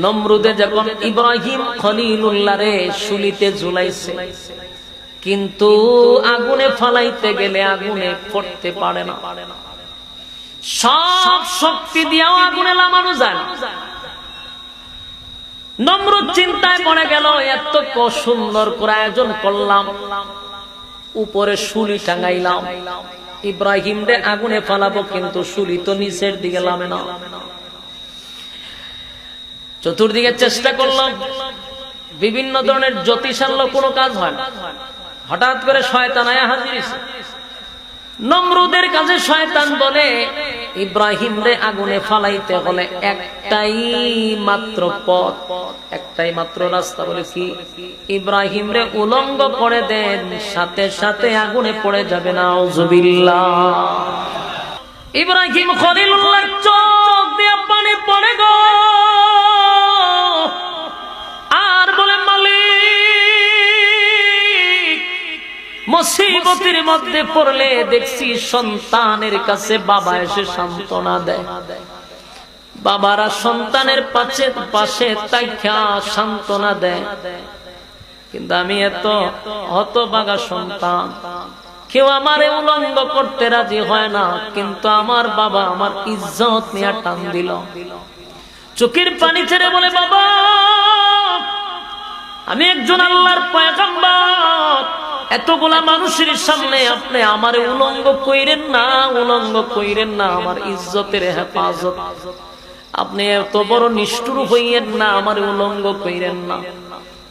নমরুদে যখন ইব্রাহিম খলিলুল্লাহরে শুলিতে ঝুলাইছে, কিন্তু আগুনে ফালাইতে গেলে আগুনে পড়তে পারে না। সব শক্তি দিয়েও আগুনে লামানো যায় না। নমরুদ চিন্তায় পড়ে গেল, এত সুন্দর করে আয়োজন করলাম, উপরে শুলি টাঙাইলাম, ইব্রাহিম রে আগুনে ফালাবো, কিন্তু শুলি তো নিচের দিকে লামে না। চতুর্দিকে চেষ্টা করলাম, বিভিন্ন ধরনের জ্যোতিষাল্য কোনো কাজ হয় না। হঠাৎ করে শয়তান আয়া হাজির হইছে। নমরুদের কাছে শয়তান বলে, ইব্রাহিম রে আগুনে ফালাইতে হলে একটাই মাত্র পথ, একটাই মাত্র রাস্তা। বলে কি? ইব্রাহিম রে উলঙ্গ করে দেন, সাথে সাথে আগুনে পড়ে যাবে। নাউজুবিল্লাহ। ইব্রাহিম খলিলুল্লাহর চোখ দিয়ে পানি পড়ে গো, আর বলে, মালিক, মুসিবতের মধ্যে পড়লে দেখছি সন্তানের কাছে বাবা এসে সান্ত্বনা দেয়, বাবারা সন্তানের পাশে তাইখা সান্ত্বনা দেয়, কিন্তু আমি এত হতভাগা সন্তান, কেউ আমারে উলঙ্গ করতে রাজি হয় না, কিন্তু আমার বাবা আমার ইজ্জত নিয়ে টান দিল। চোখের পানি ছেড়ে বলে, বাবা, আমি একজন আল্লাহর পয়গম্বর, এতগুলা মানুষের সামনে আপনি আমারে উলঙ্গ কইরেন না, উলঙ্গ কইরেন না, আমার ইজ্জতের হেফাজত, আপনি এত বড় নিষ্ঠুর হইয়েন না, আমারে উলঙ্গ কইরেন না।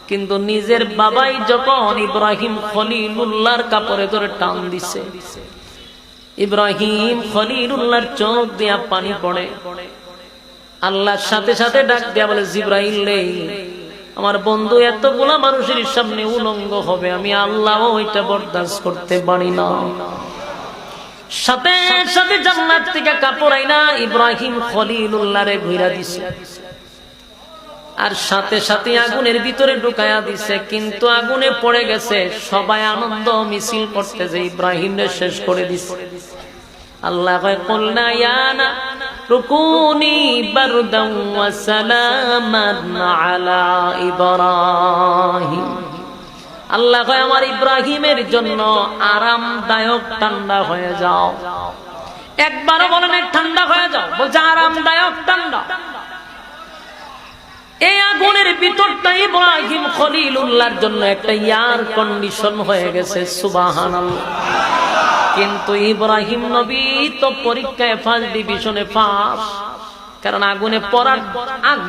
কিন্তু নিজের বাবাই যখন ইব্রাহিম খলিলুল্লাহর কাপড়ে ধরে টান দিছে, ইব্রাহিম খলিলুল্লাহর চোখ দিয়া পানি পড়ে। আল্লাহর সাথে সাথে ডাক দিয়া বলে, জিবরাইল রে, আমার বন্ধু এতগুলা মানুষের সামনে উলঙ্গ হবে, আমি আল্লাহ ওইটা বরদাস্ত করতে পারি না। সাথে সাথে জান্নাত থেকে কাপড় আইনা ইব্রাহিম খলিলুল্লাহরে ঘুরা দিছে, আর সাথে সাথে আগুনের ভিতরে ঢুকায়া দিছে, কিন্তু আগুনে পড়ে গেছে। সবাই আনন্দ মিছিল করতেছে, ইব্রাহিম রে শেষ করে দিছে। আল্লাহ কয়, কুলনা ইয়া নারকুনি বারদান ওয়া সালামান আলা ইব্রাহিম। আল্লাহ কয়, আমার ইব্রাহিমের জন্য আরামদায়ক ঠান্ডা হয়ে যাও। একবারও বলেন ঠান্ডা হয়ে যাও, বলছে আরামদায়ক ঠান্ডা। এই আগুনের ভিতরটা ইব্রাহিম খলিলুল্লাহর জন্য একটা এয়ার কন্ডিশন হয়ে গেছে। সুবহানাল্লাহ। কিন্তু ইব্রাহিম নবী তো পরীক্ষায় ফার্স্ট ডিভিশনে পাস, কারণ আগুনে পড়ার আগ